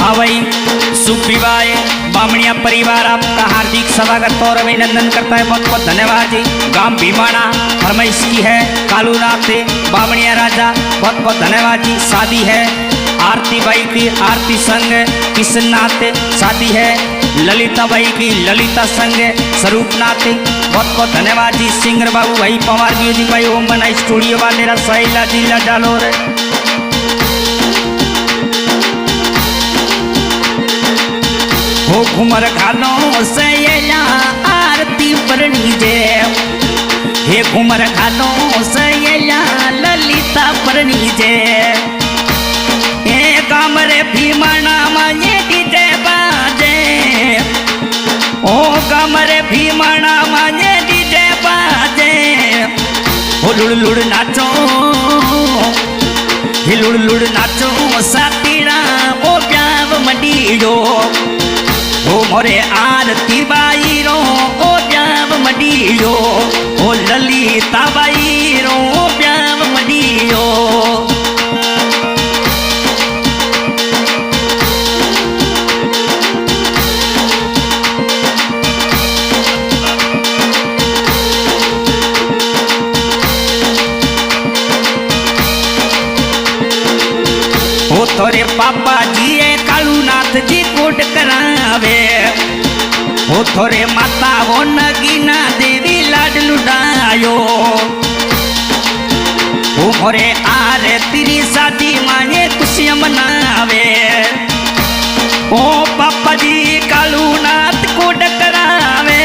हाँ भाई सुप्रीवाय बामणिया परिवार आपका हार्दिक स्वागत और अभिनंदन करता है। बहुत बहुत धन्यवाद जी। गांव भीमाना फरमाइश की है कालूनाथ बामणिया राजा, बहुत बहुत धन्यवाद जी। शादी है आरती भाई की आरती संग किशननाथ, शादी है ललिता भाई की ललिता संग स्वरूपनाथ, बहुत बहुत धन्यवाद जी। सिंगर बाबू भाई पवार म्यूजिक भाई ओम बना स्टूडियो वाले सहेला जिला डालोर। हो घुमर खानो से आरती परनी जे, हे घुमर खानो से ललिता परनी जे, हे गामरे भीमणा माये डीजे बाजे, ओ गामरे भीमणा माये डीजे बाजे, हो लुड़ लुड़ नाचो, हे लुड़ लुड़ नाचो सातीड़ा ओ प्याव मडीयो, ओ मोरे आरती बाई रो ओ प्याव मडीयो, ओ ललिता बाई रो ओ प्याव मडीयो। ओ तोरे पापा जी कालूनाथ जी कोट करावे, ओ थोरे माता वो नगीना देवी लाड लुटायो, ओ मोरे आरे तेरी शादी मांगे खुशियां मनावे, ओ पापा जी कालूनाथ कोट करावे,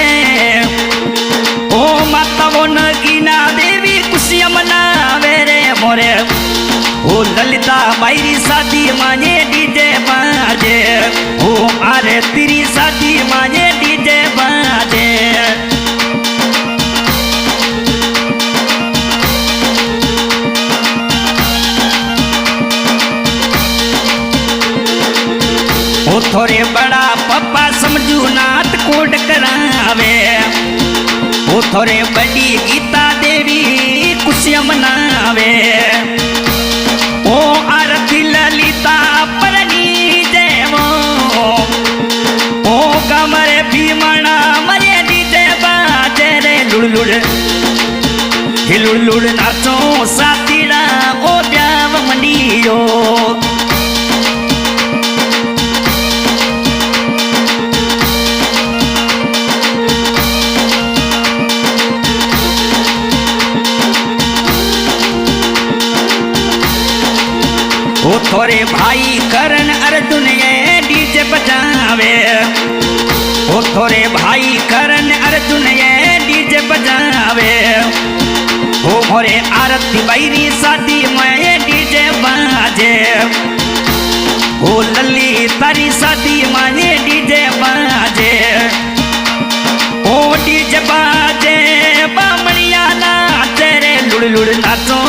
ओ माता वो नगीना देवी खुशियां मनावे रे मोरे, ओ ललिता बाई शादी मांगे डीजे बाजे, ओ आरे तेरी शादी मांगे डीजे बाजे। ओ थोड़े बड़ा पप्पा समझू नाथ कोट करावे, ओ थोड़े बड़ी गीता देवी खुशियां मनावे, ओ आरती ललिता परनी देवो, ओ कमरे भीमणा मरे डीजे बाजे रे लुड़ लुड़, हे लुड़ लुड़ नाचो सातीड़ा ओ प्याव मंडियो। ओ थोरे भाई करण अर्जुन ये डीजे बजावे, ओ थोरे भाई करण अर्जुन ये डीजे बजावे, ओ मोरे आरती बैरी शादी में डीजे बाजे, ओ लली तारी शादी में डीजे बाजे, ओ डीजे बाजे बामणिया नाचे रे लुड़ लुड़ नाचो,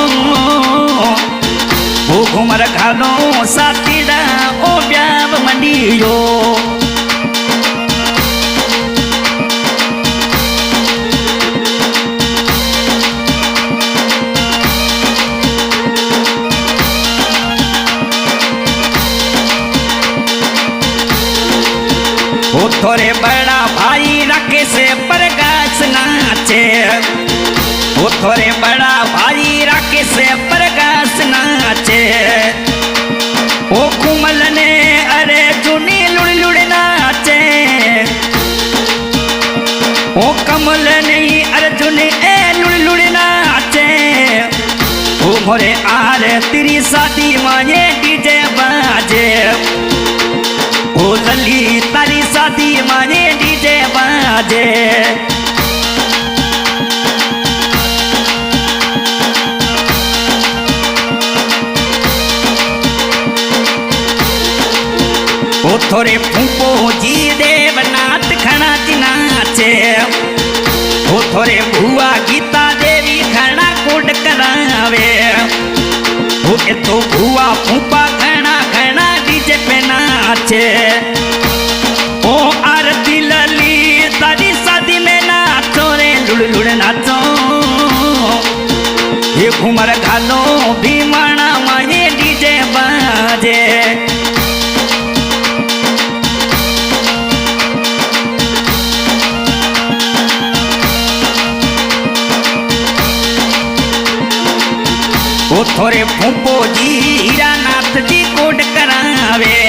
ओ घुमर खानो सातीड़ा ओ प्याव मंडियो। ओ थोरे बड़ा भाई राकेश प्रकाश नाचे, ओ थोरे बड़ा भाई राकेश प्रकाश नाचे, ओ कुमल ने अरे चुनी लुड़ लुड़ नाचे, ओ कमल नहीं अर्जुन ए लुड़ लुड़ नाचे, ओ मोरे आरे तेरी शादी मांगे डीजे बाजे, ओ लली तारी शादी मांगे डीजे बाजे। ओ थोरे फूफो जी देवनाथ खड़ा नाचे, ओ थोरे बुआ गीता देवी खड़ा कोट करावे, ओ तो बुआ फूफा खड़ा खड़ा डीजे पे नाचे, ओ आरती लली तारी शादी में नाचो रे लुड़ लुड़ नाचो, ये घुमर घालो भीमणा माये डीजे बाजे। वो थोरे फूफो जी हीरानाथ जी कोड करावे,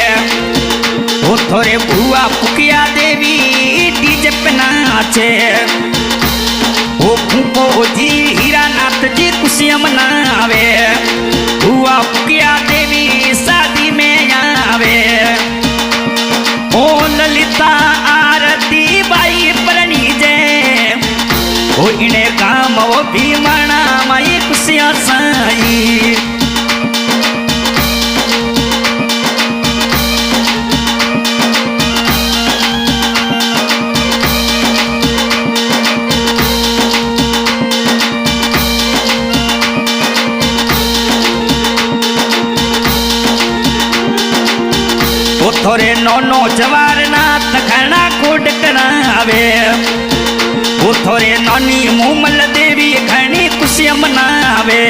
वो थोरे बुआ पुकिया देवी डीजे पे नाचे, वो फूफो जी हीरानाथ जी खुशियां मनावे, बुआ पुकिया देवी शादी में आवे, ओ ललिता आरती बाई परणी जे, ओ इने काम वो भीमणा माई खुशियां साई। वो थोरे नौनो जवार नाथ घना कोड करावे, वो थोरे नौनी मूमल देवी घनी खुशियां मनावे,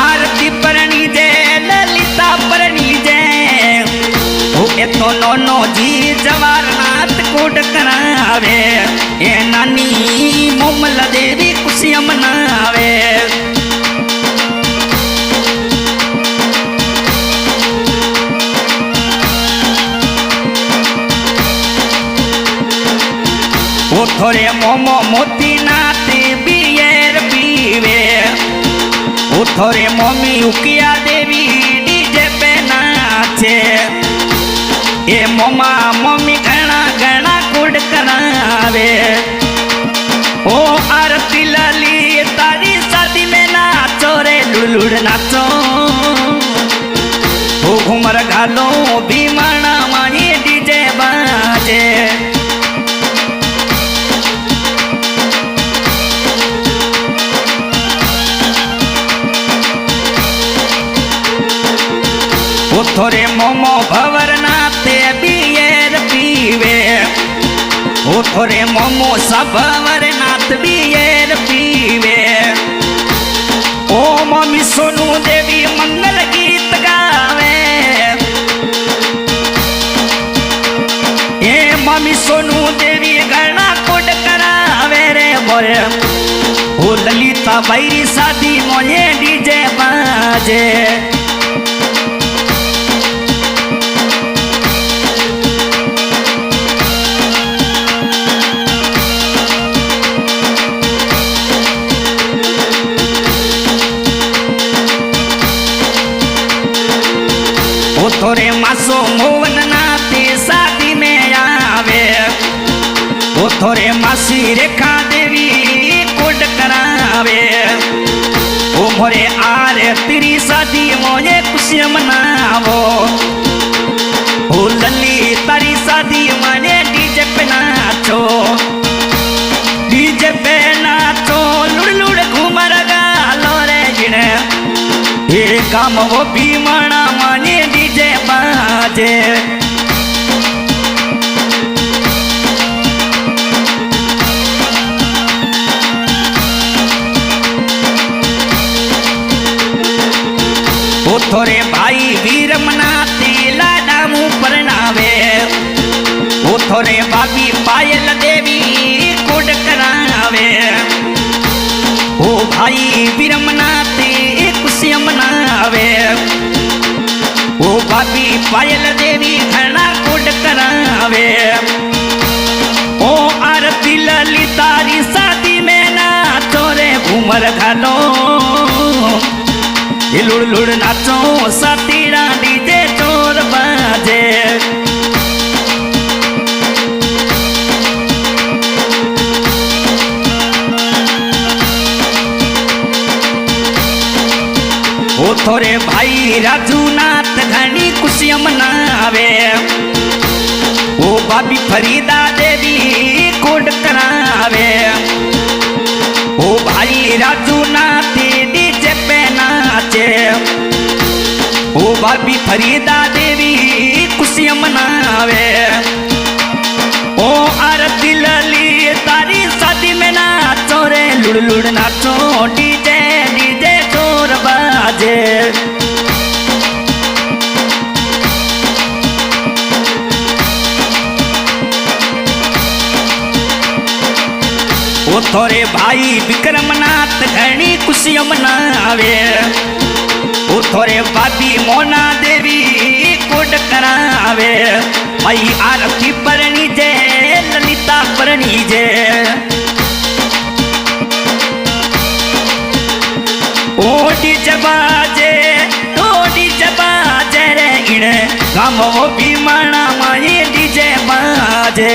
आरती परणी जे ललिता परणी जे, वो एतो नौनो जी जवार नाथ कोड करावे, ए नानी मूमल देवी खुशियां मनावे, वो थोरे मोमो मोती नाते बियर पीवे, वो थोरे मोमी उकिया देवी डीजे पे नाचे, ए मोमा मोमी घना घना कोड करावे, ओ आरती लाली तारी शादी में नाचो रे लुलुड़ नाचो, ओ घूमर घालो भीमणा माही डीजे बाजे, वो थोरे मोमो भवर नाते बियर पीवे, वो थोरे मोमो सभवर नाथ बियर पीवे, ओ मम्मी सोनू देवी मंगल गीत गावे, ए मम्मी सोनू देवी घना कोड करावे रे मोरे, ओ ललिता बैरी शादी मोये डीजे बाजे, वो थोरे मासो मोहन नाते शादी में आवे, वो थोरे मासी रेखा देवी कोड करावे, वो मोरे आरे तेरी शादी मोये खुशियां मनावो, वो लली तारी शादी माने डीजे पे नाचो, डीजे पे नाचो लुड़ लुड़ घूमर गालो रे जिने, ये काम वो भीमणा माने डीजे बाजे, वो थोरे भाई वीर मनाते लाडा मुँह परनावे, वो थोरे भाभी पायल देवी कोड करावे, वो भाई वीर मनाते खुशियां मनावे, वो भाभी पायल देवी घना कोड करावे, ओ आरती ललितारी शादी में नाचो रे घूमर घालो, ये लुड़ लुड़ नाचो सातीरा डीजे चोर बाजे, वो थोरे भाई राजू नाथ घनी खुशियां मनावे, वो भाभी फरीदा देवी कोड करावे, वो भाई राजू नाथ डीजे पे नाचे, वो भाभी फरीदा देवी खुशियां मनावे, ओ आरती लली तारी शादी में नाचो रे लुड़ लुड़ नाचो डीजे डीजे चोर बाजे, ओ थोरे भाई विक्रमनाथ घणी खुशियां मनावे ओ थोरे भाभी मोना देवी कोड करावे भाई आरती परणी जे ललिता परणी जे ओडी जबाजे रे इण गामो भीमाणा माये डीजे बाजे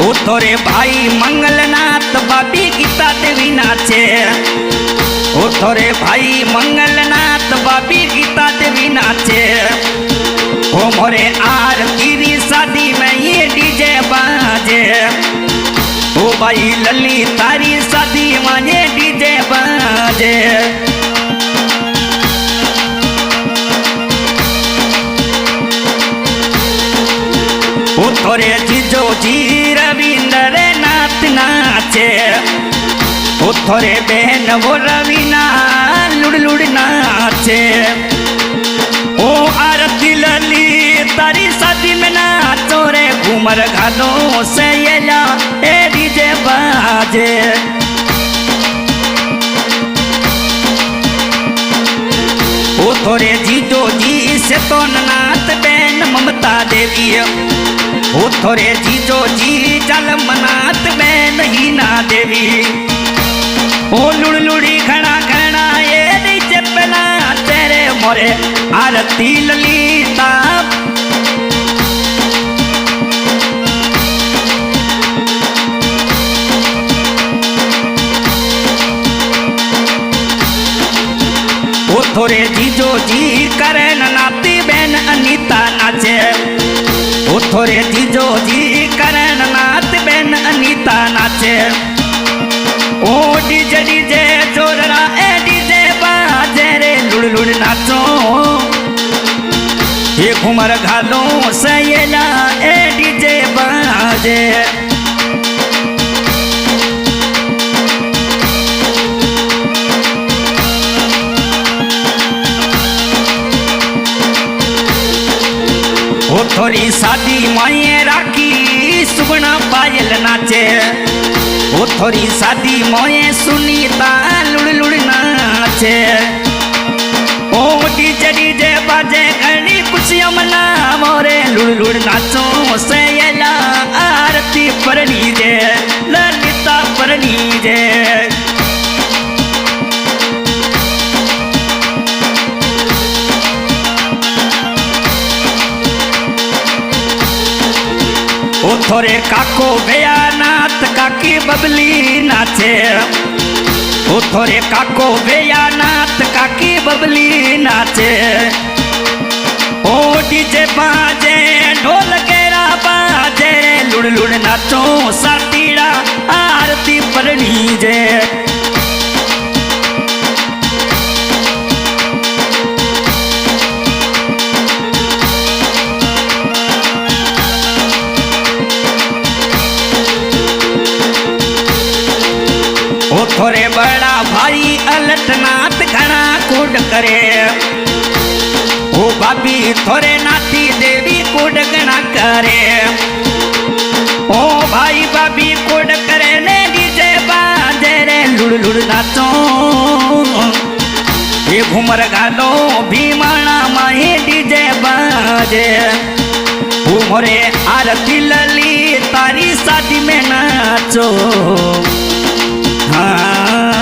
ओ थोरे भाई मंगलनाथ बाबी गीता देवी नाचे ओ थोरे भाई मंगलनाथ बाबी गीता देवी नाचे ओ मोरे आरती री शादी में ये डीजे बाजे ओ भाई ललिता री शादी में ये डीजे बाजे ओ थोरे जीजो जी रविंद्र नाथ नाचे ओ थोरे बहन वो रवीना लुड़ लुड़ नाचे ओ आरती लली तारी शादी में नाचो रे घूमर घालो से येला ए डीजे बाजे ओ थोरे जीजो जी से तो नाथ बहन ममता देवी ओ थोरे जीजो जी जल मनात बहन हीना देवी ओ लुड़ लुड़ी घना घना ये नीचे पना तेरे मोरे आरती ललिता ओ थोरे जीजो जी करण नाती बहन अनीता नाचे ओ थोरे जीजो जी करण नाथ बहन अनीता नाचे ओ डीजे डीजे जोररा ए डीजे बाजे रे लुड़ लुड़ नाचो ये घुमर घालो सयला ए डीजे बाजे ओ थोरी शादी माये राखी सुगना पायल नाचे ओ थोरी शादी मोए सुनीता लुड़ लुड़ नाचे ओ डीजे डीजे बाजे घनी खुशियां मना मोरे लुड़ लुड़ नाचो सयला आरती परनी जे ललिता परनी जे ओ थोरे काको भैयानाथ काकी बबली नाचे ओ थोरे काको भैयानाथ काकी बबली नाचे ओ डीजे बाजे ढोल केरा बाजे लुड़ लुड़ नाचो सातीड़ा आरती परनी जे ओ थोरे बड़ा भाई अलटनाथ घना कूड करे ओ भाभी थोरे नाती देवी कूड घना करे ओ भाई भाभी कूड करे ने डीजे बाजे रे लुड़ लुड़ नाचो ये घूमर घालो भीमाणा माही डीजे बाजे ओ मोरे आरती लली तारी शादी में नाचो हाँ